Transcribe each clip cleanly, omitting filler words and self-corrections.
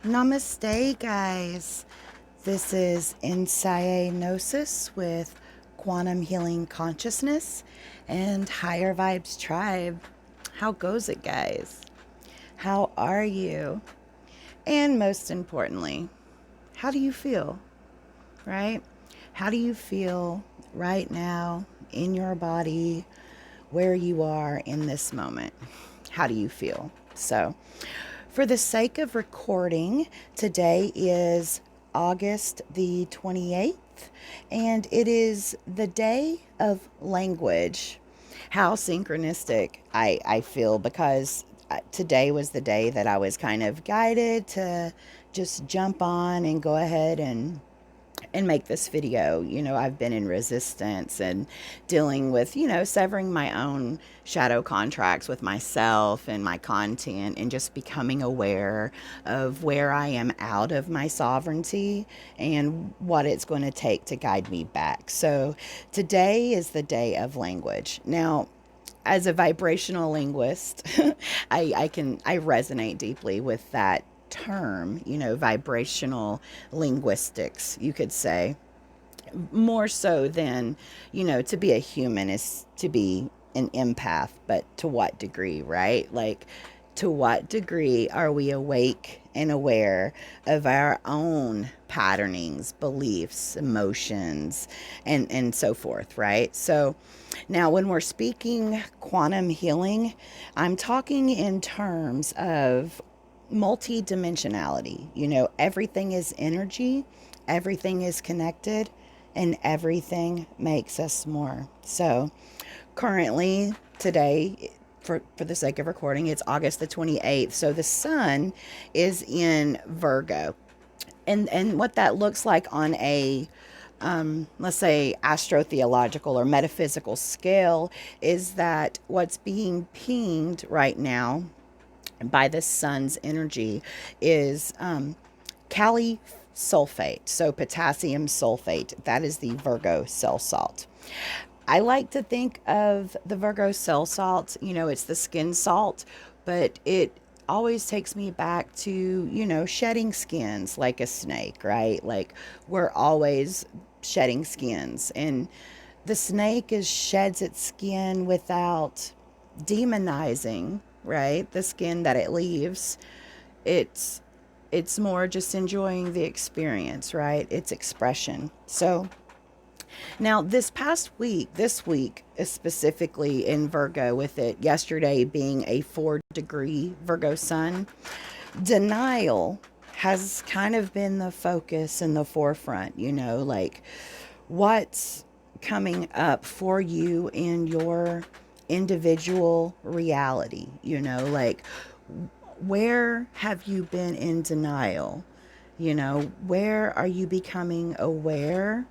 Namaste, guys. This is Insight with Quantum Healing Consciousness and Higher Vibes Tribe. How goes it, guys? How are you? And most importantly, how do you feel, right? How do you feel right now in your body, where you are in this moment? How do you feel? So, for the sake of recording, today is August the 28th, and it is the day of language. How synchronistic I feel because today was the day that I was kind of guided to just jump on and go ahead and make this video. I've been in resistance and dealing with, severing my own shadow contracts with myself and my content, and just becoming aware of where I am out of my sovereignty and what it's going to take to guide me back. So today is the day of language. Now, as a vibrational linguist, I resonate deeply with that term, vibrational linguistics, you could say, more so than, to be a human is to be an empath, but to what degree, right? Like, to what degree are we awake and aware of our own patternings, beliefs, emotions, and so forth, right? So now when we're speaking quantum healing, I'm talking in terms of multidimensionality. Everything is energy, everything is connected, and everything makes us more. So currently, today, for the sake of recording, it's August the 28th. So the sun is in Virgo. And what that looks like on a let's say astrotheological or metaphysical scale is that what's being pinged right now by the sun's energy is Kali sulfate, so potassium sulfate. That is the Virgo cell salt. I like to think of the Virgo cell salt, it's the skin salt, but it always takes me back to, shedding skins like a snake, right? Like, we're always shedding skins, and the snake sheds its skin without demonizing, right? The skin that it leaves. It's it's more just enjoying the experience, right? Its expression. So now this week is specifically in Virgo, with it yesterday being a 4-degree Virgo sun, denial has kind of been the focus in the forefront, like what's coming up for you in your individual reality, like where have you been in denial? Where are you becoming aware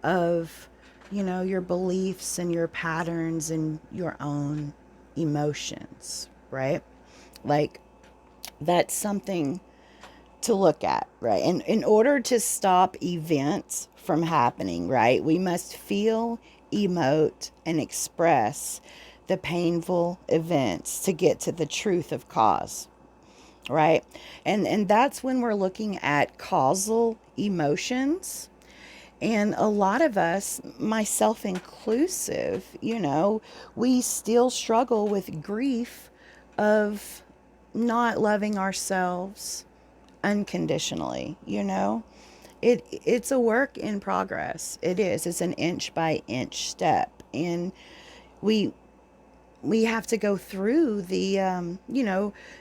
of, your beliefs and your patterns and your own emotions, right? Like, that's something to look at, right? And in order to stop events from happening, right, we must feel, emote, and express the painful events to get to the truth of cause, right? And that's when we're looking at causal emotions. And a lot of us, myself inclusive, we still struggle with grief of not loving ourselves unconditionally. It's a work in progress. It is. It's an inch by inch step, and we we have to go through the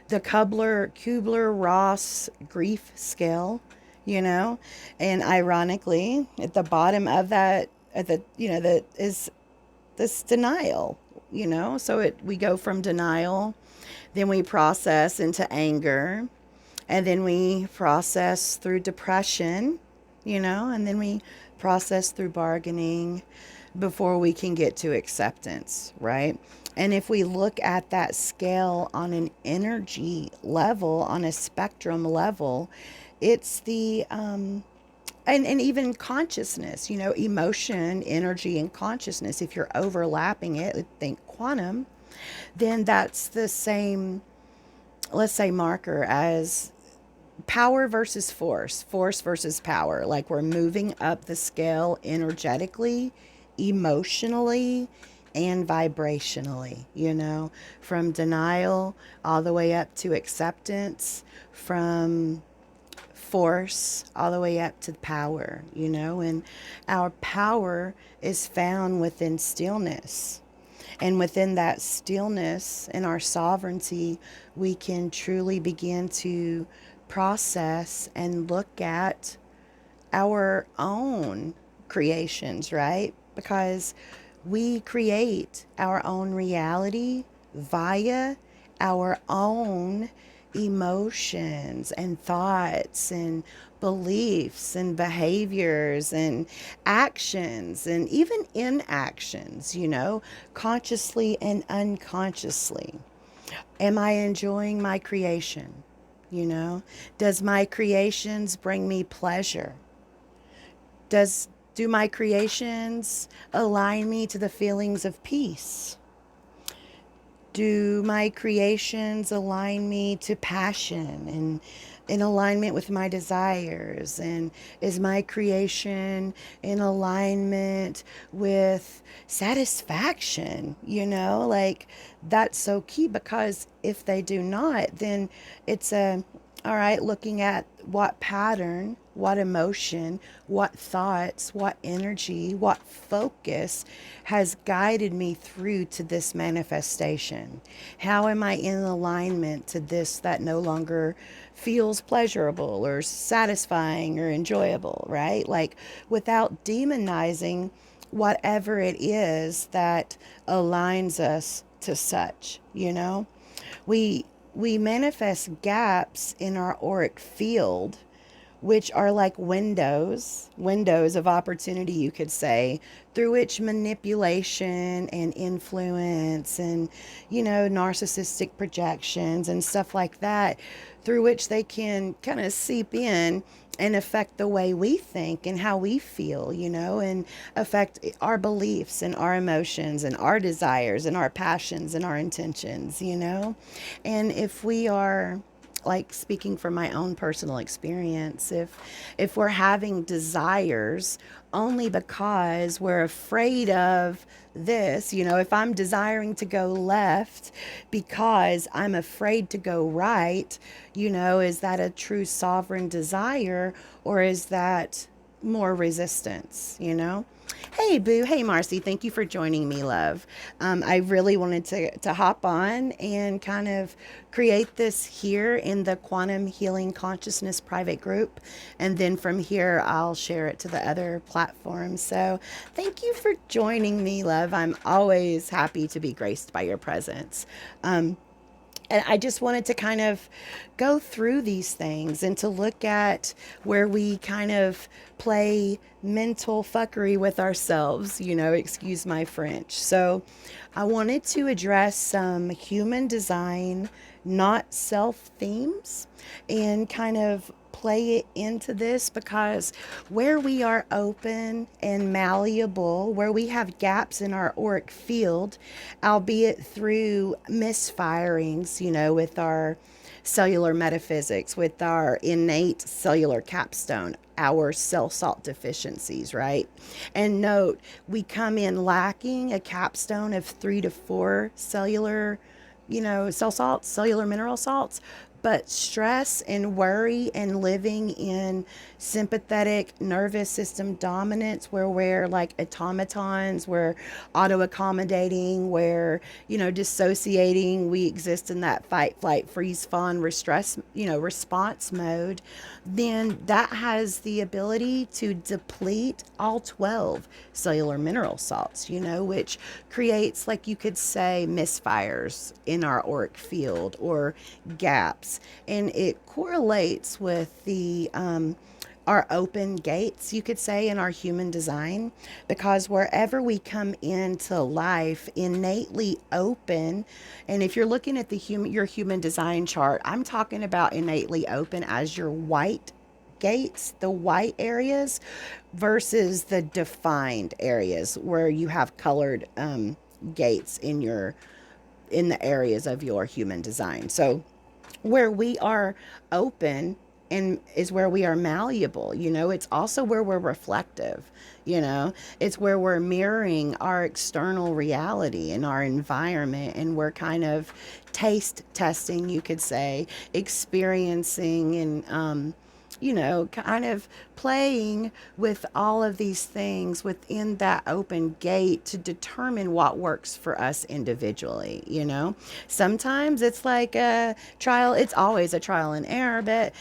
Kubler-Ross grief scale, you know, and ironically, at the bottom of that, at the that is this denial, So we go from denial, then we process into anger, and then we process through depression, and then we process through bargaining before we can get to acceptance, right? And if we look at that scale on an energy level, on a spectrum level, it's and even consciousness, emotion, energy, and consciousness. If you're overlapping it, think quantum, then that's the same, let's say, marker as power versus force, force versus power. Like we're moving up the scale energetically, emotionally, and vibrationally, from denial all the way up to acceptance, from force all the way up to power, and our power is found within stillness. And within that stillness and our sovereignty, we can truly begin to process and look at our own creations, right? Because we create our own reality via our own emotions and thoughts and beliefs and behaviors and actions and even inactions, consciously and unconsciously. Am I enjoying my creation? Does my creations bring me pleasure? Do my creations align me to the feelings of peace? Do my creations align me to passion and in alignment with my desires? And is my creation in alignment with satisfaction? Like that's so key, because if they do not, then it's all right, looking at what pattern, what emotion, what thoughts, what energy, what focus has guided me through to this manifestation. How am I in alignment to this that no longer feels pleasurable or satisfying or enjoyable, right? Like without demonizing whatever it is that aligns us to such, We we manifest gaps in our auric field, which are like windows of opportunity, you could say, through which manipulation and influence and, narcissistic projections and stuff like that, through which they can kind of seep in and affect the way we think and how we feel, and affect our beliefs and our emotions and our desires and our passions and our intentions, And if we are, like, speaking from my own personal experience, if we're having desires only because we're afraid of this, if I'm desiring to go left because I'm afraid to go right, is that a true sovereign desire, or is that more resistance, Hey, Boo. Hey, Marcy. Thank you for joining me, love. I really wanted to hop on and kind of create this here in the Quantum Healing Consciousness private group. And then from here, I'll share it to the other platforms. So thank you for joining me, love. I'm always happy to be graced by your presence. And I just wanted to kind of go through these things and to look at where we kind of play mental fuckery with ourselves, excuse my French. So I wanted to address some human design, not self themes, and kind of play it into this, because where we are open and malleable, where we have gaps in our auric field, albeit through misfirings, with our cellular metaphysics, with our innate cellular capstone, our cell salt deficiencies, right? And note, we come in lacking a capstone of 3 to 4 cellular, cell salts, cellular mineral salts. But stress and worry and living in sympathetic nervous system dominance, where we're like automatons, we're auto accommodating, we're, dissociating, we exist in that fight, flight, freeze, fawn, restress, response mode, then that has the ability to deplete all 12 cellular mineral salts, which creates, like you could say, misfires in our auric field or gaps. And it correlates with the our open gates, you could say, in our human design, because wherever we come into life innately open, and if you're looking at your human design chart, I'm talking about innately open as your white gates, the white areas, versus the defined areas where you have colored gates in the areas of your human design. So where we are open and is where we are malleable. It's also where we're reflective. It's where we're mirroring our external reality and our environment, and we're kind of taste testing, you could say, experiencing, and kind of playing with all of these things within that open gate to determine what works for us individually. Sometimes it's like a trial, it's always a trial and error, but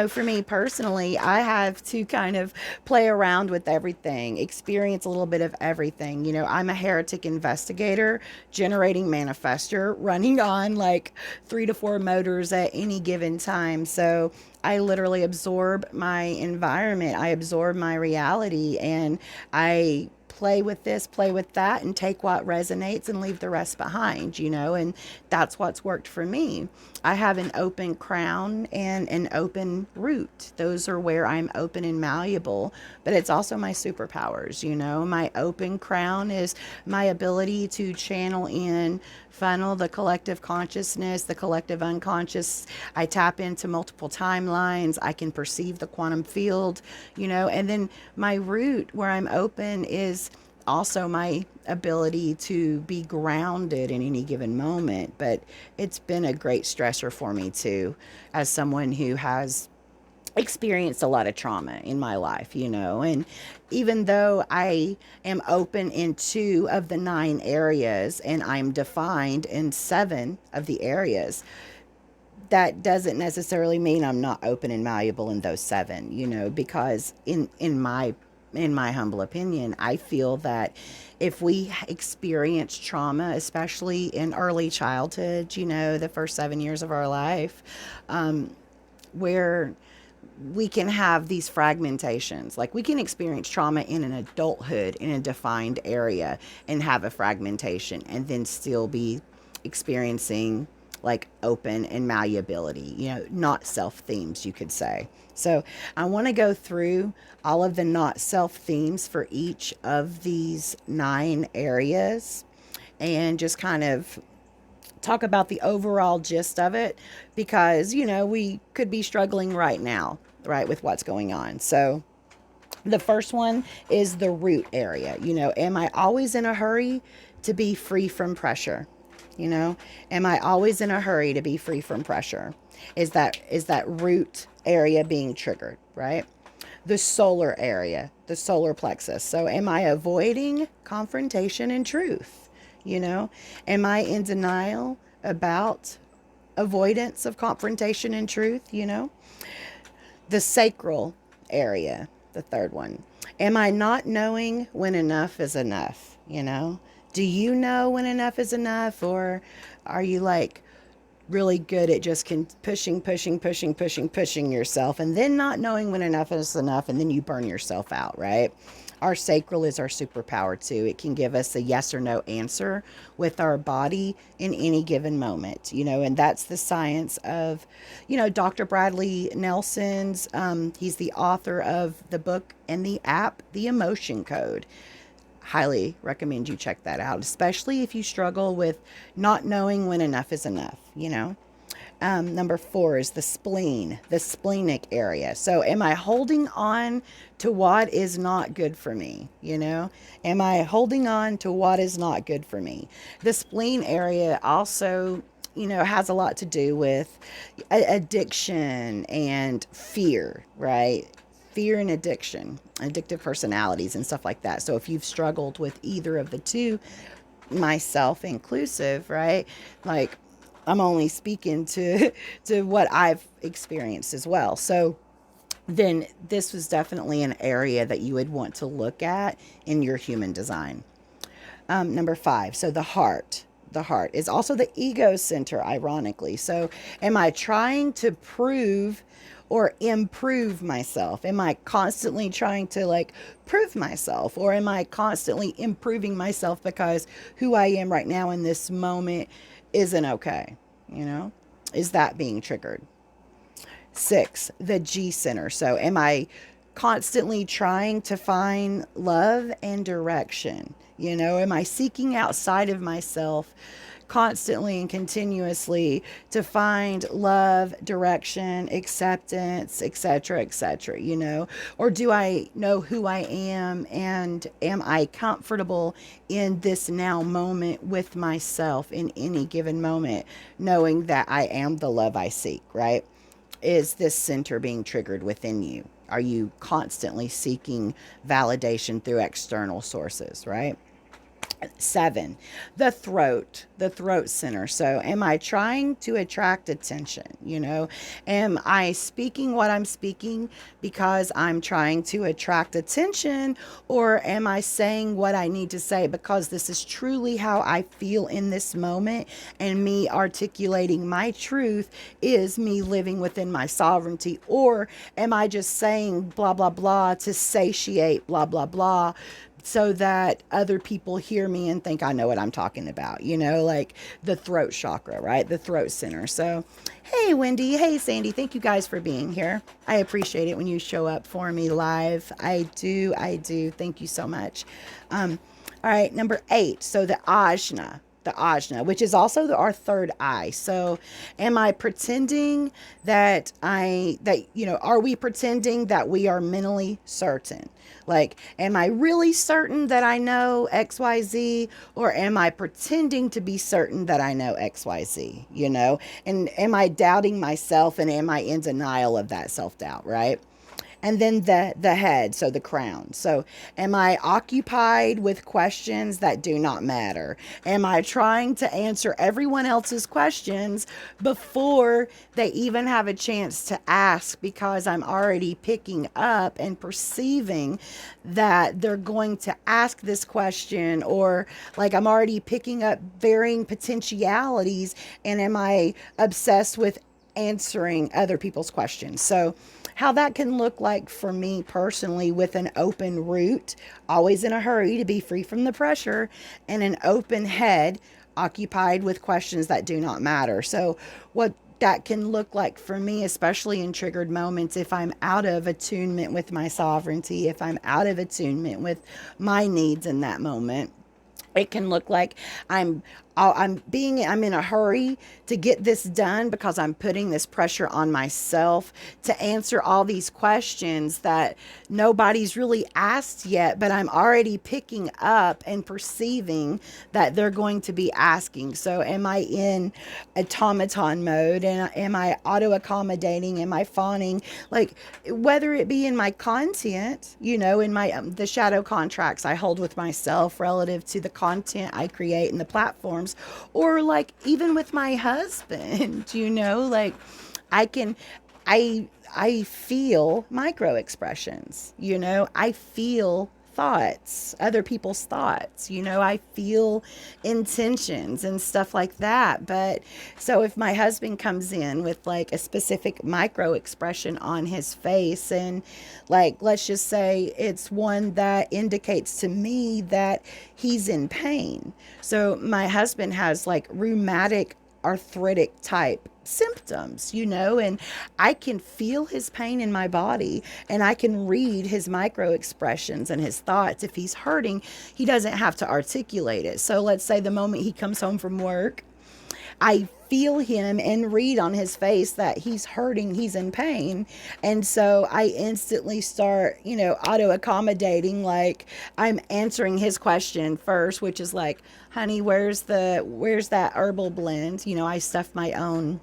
for me personally, I have to kind of play around with everything, experience a little bit of everything. I'm a heretic investigator, generating manifester, running on like 3 to 4 motors at any given time. So I literally absorb my environment, I absorb my reality, and I play with this, play with that, and take what resonates and leave the rest behind, and that's what's worked for me. I have an open crown and an open root. Those are where I'm open and malleable, but it's also my superpowers. My open crown is my ability to channel in, funnel the collective consciousness, the collective unconscious. I tap into multiple timelines. I can perceive the quantum field, and then my root, where I'm open, is also my ability to be grounded in any given moment. But it's been a great stressor for me too, as someone who has experienced a lot of trauma in my life, and even though I am open in 2 of the 9 areas and I'm defined in 7 of the areas, that doesn't necessarily mean I'm not open and malleable in those 7, because in my humble opinion, I feel that if we experience trauma, especially in early childhood, the first 7 years of our life, where we can have these fragmentations. Like, we can experience trauma in an adulthood in a defined area and have a fragmentation, and then still be experiencing like open and malleability, not self themes, you could say. So I want to go through all of the not self themes for each of these 9 areas, and just kind of talk about the overall gist of it, because we could be struggling right now, right, with what's going on. So the first one is the root area. Am I always in a hurry to be free from pressure? Am I always in a hurry to be free from pressure? Is that root area being triggered, right? The solar area, the solar plexus. So am I avoiding confrontation and truth? Am I in denial about avoidance of confrontation and truth? The sacral area, the third one. Am I not knowing when enough is enough? Do you know when enough is enough, or are you like really good at just pushing yourself, and then not knowing when enough is enough, and then you burn yourself out, right? Our sacral is our superpower too. It can give us a yes or no answer with our body in any given moment, and that's the science of, Dr. Bradley Nelson's, he's the author of the book and the app, The Emotion Code. Highly recommend you check that out, especially if you struggle with not knowing when enough is enough. Number 4 is the spleen, the splenic area. So am I holding on to what is not good for me? Am I holding on to what is not good for me? The spleen area also, has a lot to do with addiction and fear, right? Fear and addiction, addictive personalities and stuff like that. So if you've struggled with either of the two, myself inclusive, right? Like, I'm only speaking to what I've experienced as well. So then this was definitely an area that you would want to look at in your human design. Number 5, so the heart. The heart is also the ego center, ironically. So am I trying to prove or improve myself? Am I constantly trying to like prove myself, or am I constantly improving myself because who I am right now in this moment isn't okay? Is that being triggered? 6, the G center. So am I constantly trying to find love and direction? Am I seeking outside of myself constantly and continuously to find love, direction, acceptance, etc., etc., or do I know who I am, and am I comfortable in this now moment with myself in any given moment, knowing that I am the love I seek, right? Is this center being triggered within you? Are you constantly seeking validation through external sources, right? 7, the throat center. So am I trying to attract attention? Am I speaking what I'm speaking because I'm trying to attract attention, or am I saying what I need to say because this is truly how I feel in this moment, and me articulating my truth is me living within my sovereignty? Or am I just saying blah blah blah to satiate blah blah blah so that other people hear me and think I know what I'm talking about, like the throat chakra, right? The throat center. So, hey, Wendy. Hey, Sandy. Thank you guys for being here. I appreciate it when you show up for me live. I do. Thank you so much. All right, number 8. So the ajna. The ajna, which is also our third eye. So am I pretending that are we pretending that we are mentally certain? Like, am I really certain that I know XYZ, or am I pretending to be certain that I know XYZ, And am I doubting myself, and am I in denial of that self-doubt, right? And then the head, so the crown. So am I occupied with questions that do not matter? Am I trying to answer everyone else's questions before they even have a chance to ask, because I'm already picking up and perceiving that they're going to ask this question, or like I'm already picking up varying potentialities, and am I obsessed with answering other people's questions? So how that can look like for me personally, with an open root, always in a hurry to be free from the pressure, and an open head occupied with questions that do not matter. So what that can look like for me, especially in triggered moments, if I'm out of attunement with my sovereignty, if I'm out of attunement with my needs in that moment, it can look like I'm in a hurry to get this done because I'm putting this pressure on myself to answer all these questions that nobody's really asked yet, but I'm already picking up and perceiving that they're going to be asking. So am I in automaton mode, and am I auto accommodating? Am I fawning? Like, whether it be in my content, in my the shadow contracts I hold with myself relative to the content I create and the platforms, or like even with my husband, like I can, I feel micro expressions, I feel thoughts, other people's thoughts, I feel intentions and stuff like that. But so if my husband comes in with like a specific micro expression on his face, and like, let's just say it's one that indicates to me that he's in pain. So my husband has like rheumatic arthritic type symptoms, and I can feel his pain in my body, and I can read his micro expressions and his thoughts. If he's hurting, he doesn't have to articulate it. So let's say the moment he comes home from work, I feel him and read on his face that he's hurting, he's in pain. And so I instantly start, auto accommodating. Like, I'm answering his question first, which is like, honey, where's that herbal blend? I stuff my own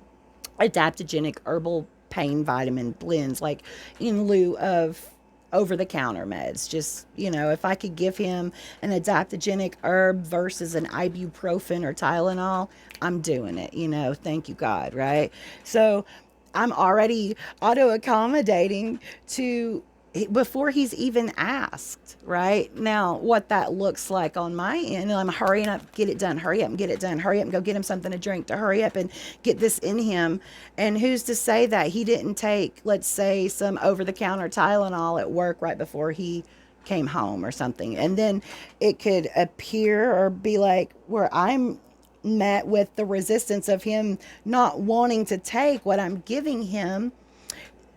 adaptogenic herbal pain vitamin blends, like in lieu of over the counter meds. Just, if I could give him an adaptogenic herb versus an ibuprofen or Tylenol, I'm doing it, thank you God, right? So I'm already auto accommodating to before he's even asked, right? Now, what that looks like on my end, I'm hurrying up, get it done, hurry up and get it done, hurry up and go get him something to drink, to hurry up and get this in him. And who's to say that he didn't take, let's say, some over-the-counter Tylenol at work right before he came home or something. And then it could appear or be like where I'm met with the resistance of him not wanting to take what I'm giving him.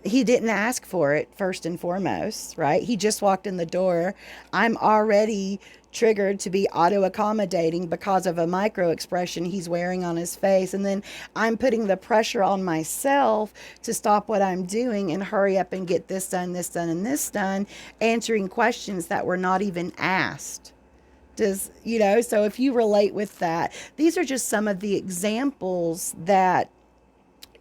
He didn't ask for it, first and foremost, right? He just walked in the door. I'm already triggered to be auto accommodating because of a micro expression he's wearing on his face. And then I'm putting the pressure on myself to stop what I'm doing and hurry up and get this done, this done, and this done, answering questions that were not even asked. Does, so if you relate with that, these are just some of the examples that,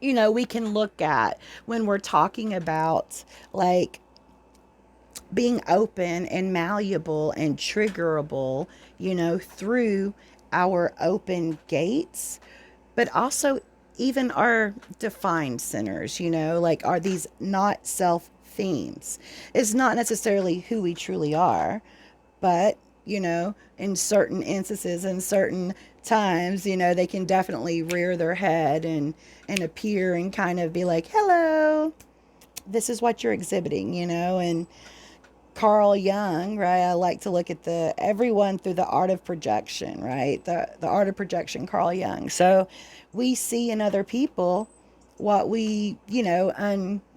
we can look at when we're talking about like being open and malleable and triggerable, through our open gates, but also even our defined centers, like are these not self themes. It's not necessarily who we truly are, but, in certain instances and certain times, they can definitely rear their head and appear and kind of be like, hello, this is what you're exhibiting, and Carl Jung, right? I like to look at everyone through the art of projection, right? The art of projection, Carl Jung. So we see in other people what we,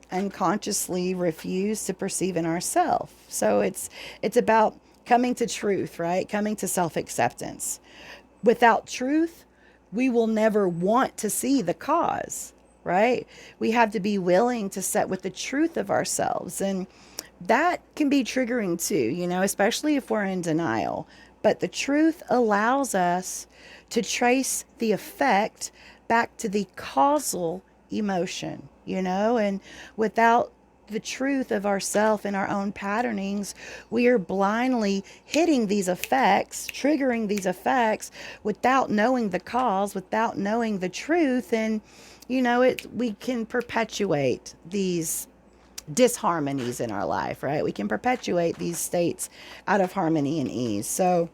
unconsciously refuse to perceive in ourselves. So it's about coming to truth, right? Coming to self-acceptance. Without truth, we will never want to see the cause, right? We have to be willing to sit with the truth of ourselves. And that can be triggering too, especially if we're in denial. But the truth allows us to trace the effect back to the causal emotion, and without the truth of ourself and our own patternings, we are blindly hitting these effects, triggering these effects without knowing the cause, without knowing the truth. And, we can perpetuate these disharmonies in our life, right? We can perpetuate these states out of harmony and ease. So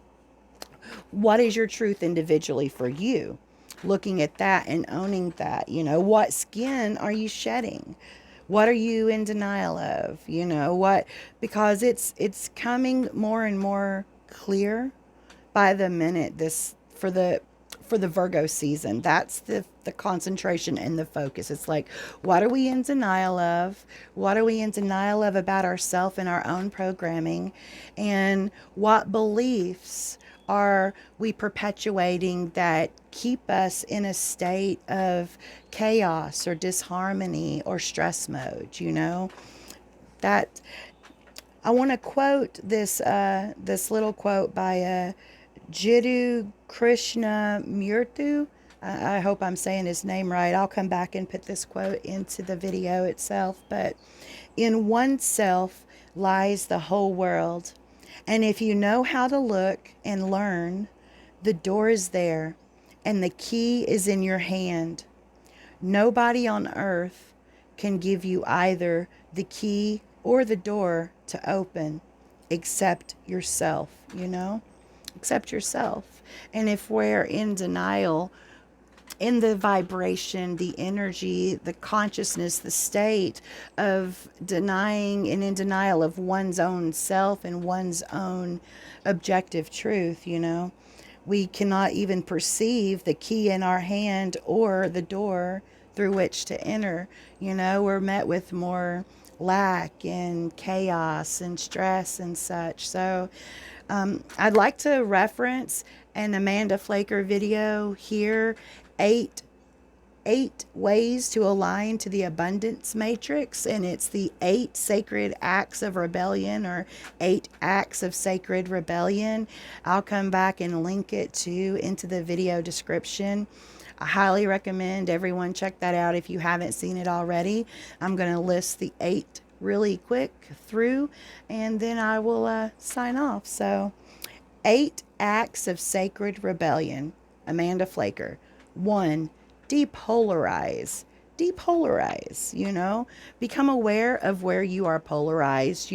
what is your truth individually for you? Looking at that and owning that, what skin are you shedding? What are you in denial of? Because it's coming more and more clear by the minute for the Virgo season. That's the concentration and the focus. It's like, what are we in denial of? What are we in denial of about ourselves and our own programming? And what beliefs are we perpetuating that keep us in a state of chaos or disharmony or stress mode? That I want to quote this little quote by Jiddu Krishnamurti. I hope I'm saying his name right. I'll come back and put this quote into the video itself. But in oneself lies the whole world. And if you know how to look and learn, the door is there and the key is in your hand. Nobody on earth can give you either the key or the door to open except yourself, except yourself. And if we're in denial, in the vibration, the energy, the consciousness, the state of denying and in denial of one's own self and one's own objective truth, we cannot even perceive the key in our hand or the door through which to enter. We're met with more lack and chaos and stress and such. So I'd like to reference an Amanda Flacker video here, eight ways to align to the abundance matrix, and it's the 8 sacred acts of rebellion, or 8 acts of sacred rebellion. I'll come back and link it too into the video description. I highly recommend everyone check that out if you haven't seen it already. I'm going to list the 8 really quick through, and then I will sign off. So 8 acts of sacred rebellion. Amanda Flacker. 1, depolarize. Become aware of where you are polarized.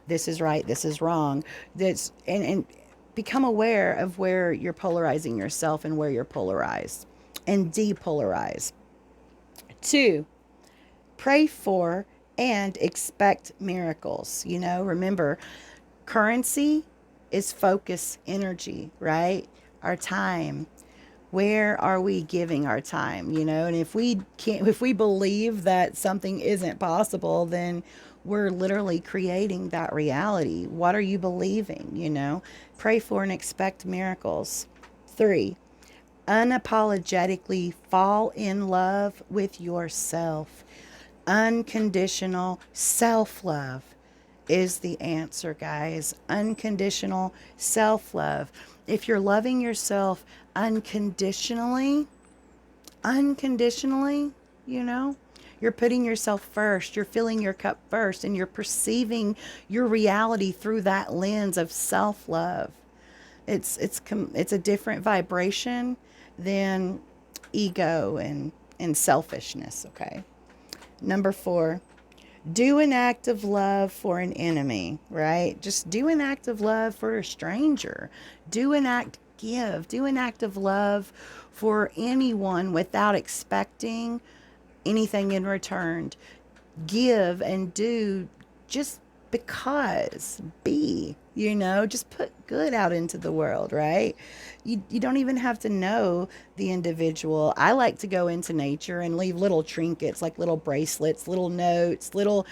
This is right, this is wrong. And become aware of where you're polarizing yourself and where you're polarized. And depolarize. 2, pray for and expect miracles. Remember, currency is focus energy, right? Our time. Where are we giving our time, you know? And if we believe that something isn't possible, then we're literally creating that reality. What are you believing, you know? Pray for and expect miracles. 3, unapologetically fall in love with yourself. Unconditional self love is the answer, guys. Unconditional self love. If you're loving yourself unconditionally, unconditionally, you know, you're putting yourself first, you're filling your cup first, and you're perceiving your reality through that lens of self love. It's a different vibration than ego and selfishness. Okay. Number 4, do an act of love for an enemy, right? Just do an act of love for a stranger. Do an act of love for anyone without expecting anything in return. Give and do just because. Be, you know, just put good out into the world, right? You don't even have to know the individual. I like to go into nature and leave little trinkets, like little bracelets, little notes, little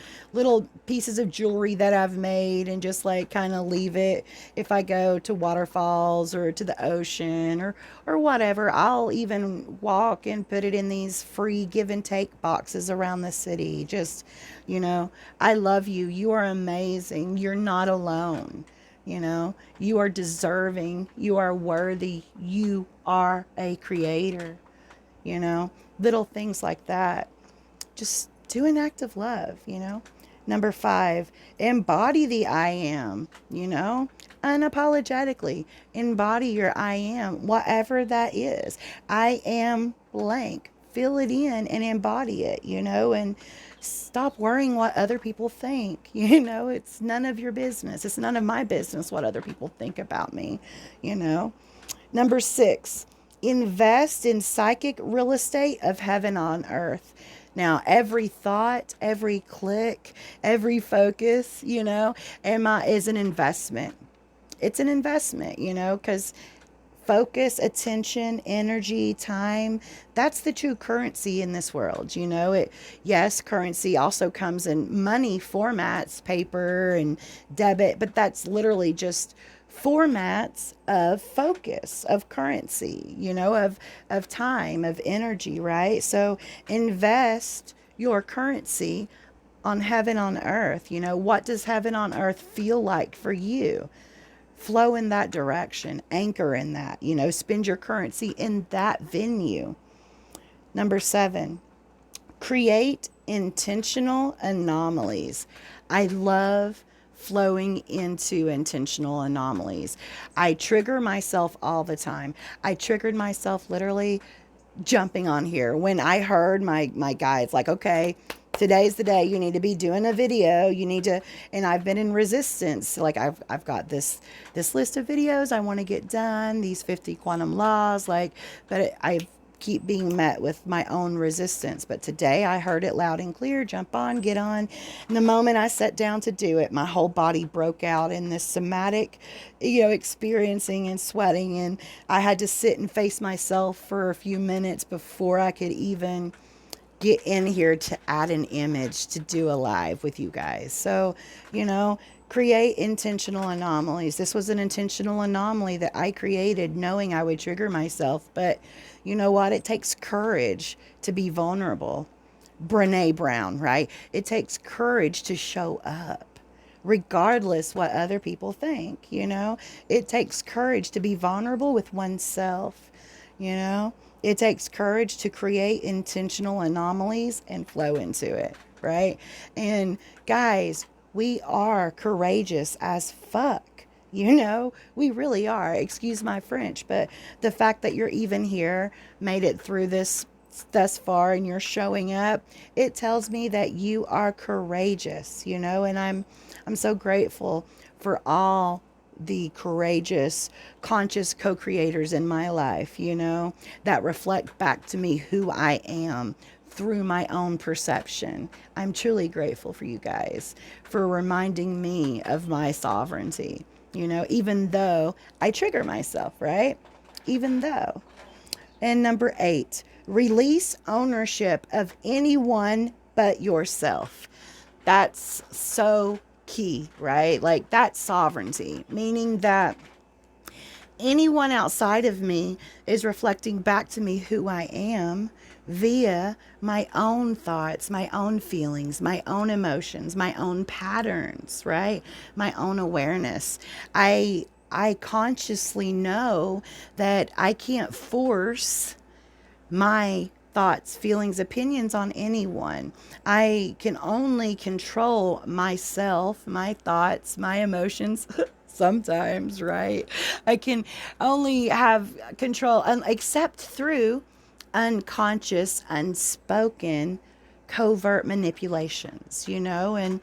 pieces of jewelry that I've made, and just like kind of leave it. If I go to waterfalls or to the ocean or whatever, I'll even walk and put it in these free give and take boxes around the city. Just, you know, I love you. You are amazing. You're not alone. You know, you are deserving. You are worthy. You are a creator. You know, little things like that. Just do an act of love, you know. Number 5, embody the I am, you know, unapologetically. Embody your I am, whatever that is. I am blank. Fill it in and embody it, you know, and stop worrying what other people think. You know, it's none of your business. It's none of my business what other people think about me, you know. Number 6, invest in psychic real estate of heaven on earth. Now, every thought, every click, every focus, you know, is an investment. It's an investment, you know, because focus, attention, energy, time, that's the true currency in this world. You know, yes, currency also comes in money formats, paper and debit, but that's literally just formats of focus, of currency, you know, of time, of energy, right? So invest your currency on heaven on earth. You know, what does heaven on earth feel like for you? Flow in that direction, anchor in that, you know, spend your currency in that venue. Number 7, create intentional anomalies. I love flowing into intentional anomalies. I trigger myself all the time. I triggered myself literally jumping on here when I heard my guides like, okay, today's the day you need to be doing a video. You need to, and I've been in resistance. Like I've got this list of videos I want to get done, these 50 quantum laws, like, but I keep being met with my own resistance. But today I heard it loud and clear, jump on, get on. And the moment I sat down to do it, my whole body broke out in this somatic, you know, experiencing and sweating. And I had to sit and face myself for a few minutes before I could even get in here to add an image to do a live with you guys. So, you know, create intentional anomalies. This was an intentional anomaly that I created knowing I would trigger myself. But you know what? It takes courage to be vulnerable. Brene Brown, right? It takes courage to show up, regardless what other people think, you know? It takes courage to be vulnerable with oneself, you know? It takes courage to create intentional anomalies and flow into it, right? And guys, we are courageous as fuck. You know, we really are. Excuse my French, but the fact that you're even here, made it through this thus far, and you're showing up, it tells me that you are courageous, you know, and I'm so grateful for all the courageous, conscious co-creators in my life, you know, that reflect back to me who I am through my own perception. I'm truly grateful for you guys for reminding me of my sovereignty, you know, even though I trigger myself, right? Even though. And number 8, release ownership of anyone but yourself. That's so key, right? Like, that's sovereignty, meaning that anyone outside of me is reflecting back to me who I am via my own thoughts, my own feelings, my own emotions, my own patterns, right? My own awareness. I consciously know that I can't force my thoughts, feelings, opinions on anyone. I can only control myself, my thoughts, my emotions. Sometimes, right? I can only have control, except through unconscious, unspoken, covert manipulations, and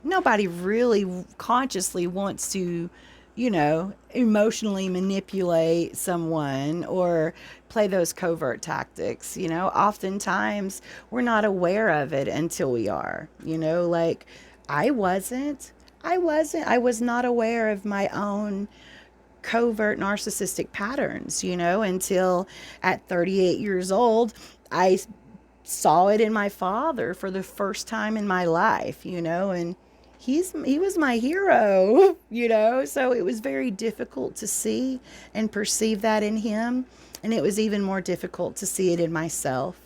nobody really consciously wants to, emotionally manipulate someone or play those covert tactics. Oftentimes we're not aware of it until we are, like I wasn't. I was not aware of my own covert narcissistic patterns, until at 38 years old, I saw it in my father for the first time in my life, and he was my hero, so it was very difficult to see and perceive that in him. And it was even more difficult to see it in myself,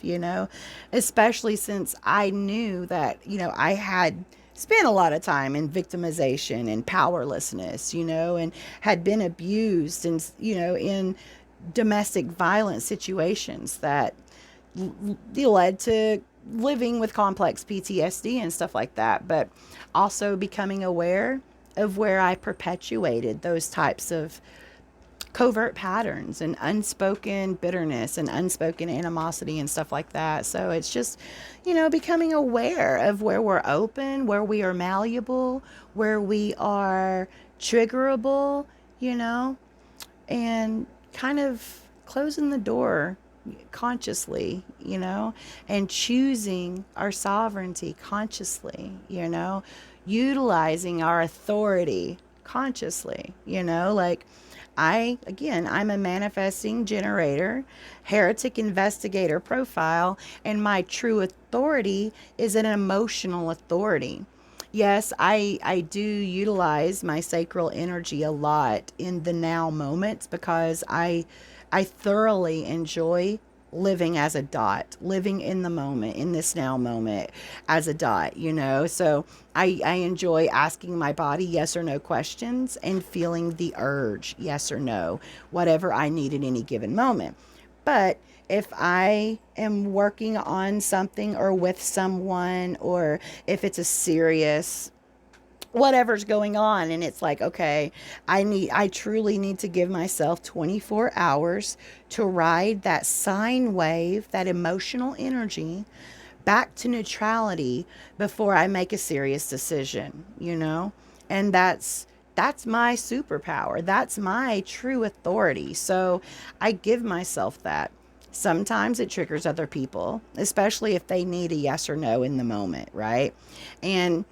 especially since I knew that, I had spent a lot of time in victimization and powerlessness, and had been abused and, in domestic violence situations that led to living with complex PTSD and stuff like that, but also becoming aware of where I perpetuated those types of covert patterns and unspoken bitterness and unspoken animosity and stuff like that. So it's just, becoming aware of where we're open, where we are malleable, where we are triggerable, and kind of closing the door consciously, and choosing our sovereignty consciously, utilizing our authority consciously, like I'm a manifesting generator, heretic investigator profile, and my true authority is an emotional authority. Yes, I do utilize my sacral energy a lot in the now moments because I thoroughly enjoy living as a dot, living in the moment, in this now moment as a dot, So I enjoy asking my body yes or no questions and feeling the urge, yes or no, whatever I need at any given moment. But if I am working on something or with someone, or if it's a serious whatever's going on, and it's like, okay, I truly need to give myself 24 hours to ride that sine wave, that emotional energy back to neutrality before I make a serious decision, and that's my superpower. That's my true authority. So I give myself that. Sometimes it triggers other people, especially if they need a yes or no in the moment, right? And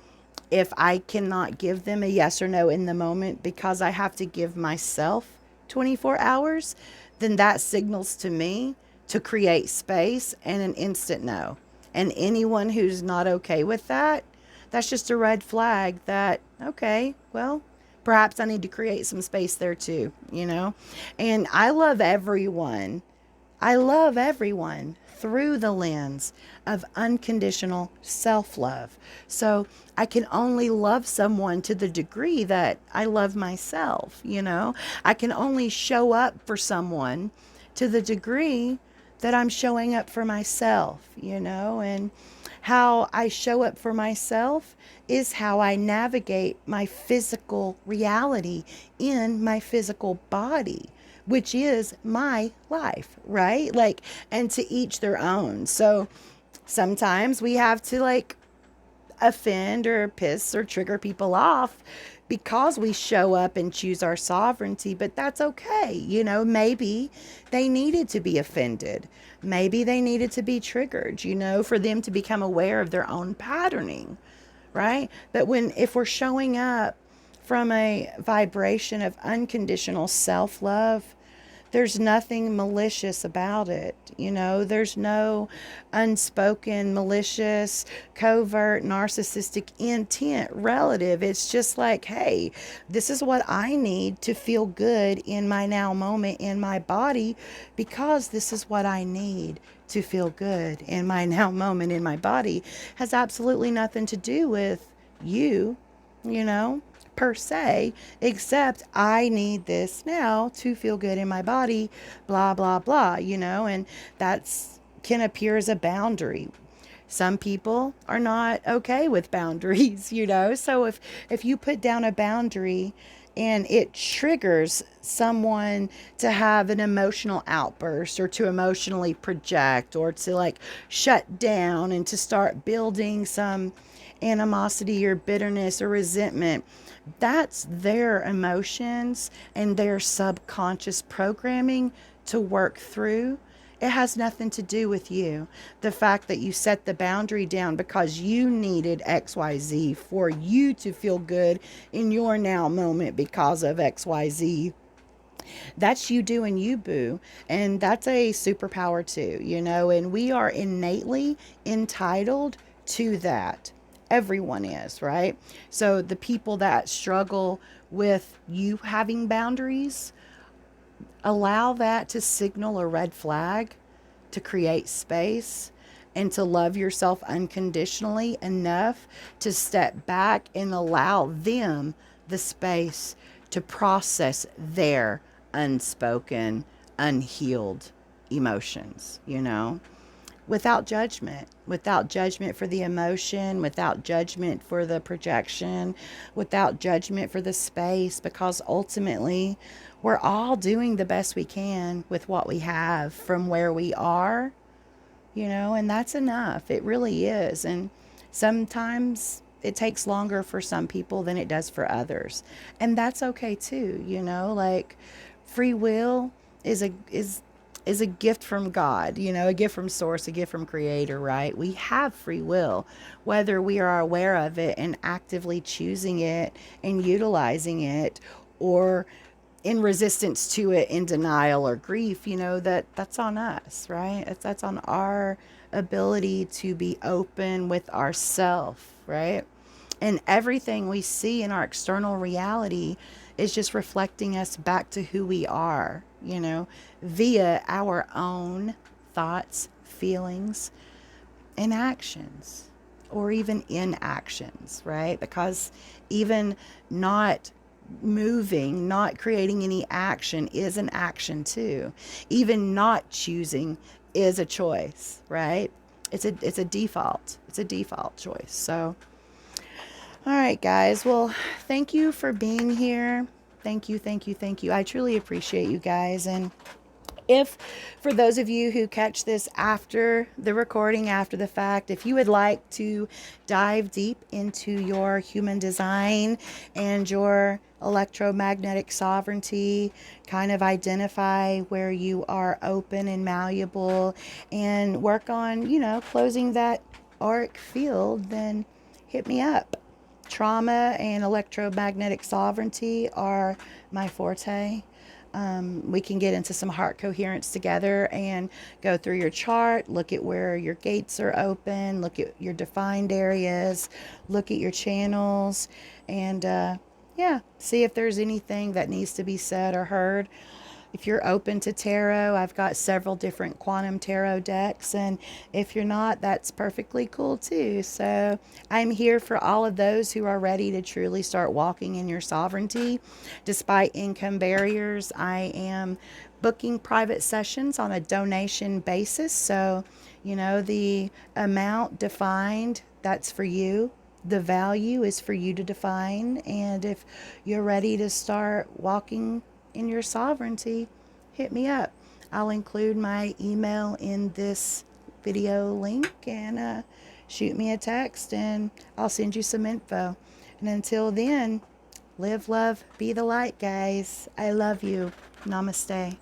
if I cannot give them a yes or no in the moment because I have to give myself 24 hours, then that signals to me to create space and an instant no. And anyone who's not okay with that, that's just a red flag that, okay, well, perhaps I need to create some space there too, And I love everyone. I love everyone through the lens of unconditional self-love. So I can only love someone to the degree that I love myself, I can only show up for someone to the degree that I'm showing up for myself, and how I show up for myself is how I navigate my physical reality in my physical body, which is my life, right? Like, and to each their own. So sometimes we have to offend or piss or trigger people off because we show up and choose our sovereignty, but that's okay. Maybe they needed to be offended. Maybe they needed to be triggered, for them to become aware of their own patterning, right? But if we're showing up from a vibration of unconditional self-love, There's nothing malicious about it. There's no unspoken, malicious, covert, narcissistic intent relative. It's just like, hey, this is what I need to feel good in my now moment in my body, because this is what I need to feel good in my now moment in my body. Has absolutely nothing to do with you, you know, per se, except I need this now to feel good in my body, blah, blah, blah, and that's can appear as a boundary. Some people are not okay with boundaries, So if you put down a boundary and it triggers someone to have an emotional outburst, or to emotionally project, or to like shut down and to start building some animosity or bitterness or resentment, that's their emotions and their subconscious programming to work through. It has nothing to do with you. The fact that you set the boundary down because you needed XYZ for you to feel good in your now moment because of XYZ. That's you doing you, boo. And that's a superpower too, and we are innately entitled to that. Everyone is, right? So the people that struggle with you having boundaries, allow that to signal a red flag, to create space, and to love yourself unconditionally enough to step back and allow them the space to process their unspoken, unhealed emotions, without judgment for the emotion, without judgment for the projection, without judgment for the space, because ultimately we're all doing the best we can with what we have from where we are, and that's enough. It really is. And sometimes it takes longer for some people than it does for others. And that's okay too, like free will is a gift from God, a gift from source, a gift from creator, right? We have free will, whether we are aware of it and actively choosing it and utilizing it, or in resistance to it, in denial or grief, that's on us, right? That's on our ability to be open with ourself, right? And everything we see in our external reality is just reflecting us back to who we are, via our own thoughts, feelings, and actions, or even inactions, right? Because even not moving, not creating any action is an action too. Even not choosing is a choice, right? It's a default. It's a default choice. So, all right, guys. Well, thank you for being here. Thank you, thank you, thank you. I truly appreciate you guys. And if, for those of you who catch this after the recording, after the fact, if you would like to dive deep into your human design and your electromagnetic sovereignty, kind of identify where you are open and malleable, and work on, closing that auric field, then hit me up. Trauma and electromagnetic sovereignty are my forte. We can get into some heart coherence together and go through your chart, look at where your gates are open, look at your defined areas, look at your channels, and see if there's anything that needs to be said or heard. If you're open to tarot, I've got several different quantum tarot decks, and if you're not, that's perfectly cool too. So I'm here for all of those who are ready to truly start walking in your sovereignty. Despite income barriers, I am booking private sessions on a donation basis. So, the amount defined, that's for you. The value is for you to define. And if you're ready to start walking in your sovereignty, hit me up. I'll include my email in this video link, and shoot me a text and I'll send you some info. And until then, live, love, be the light, guys. I love you. Namaste.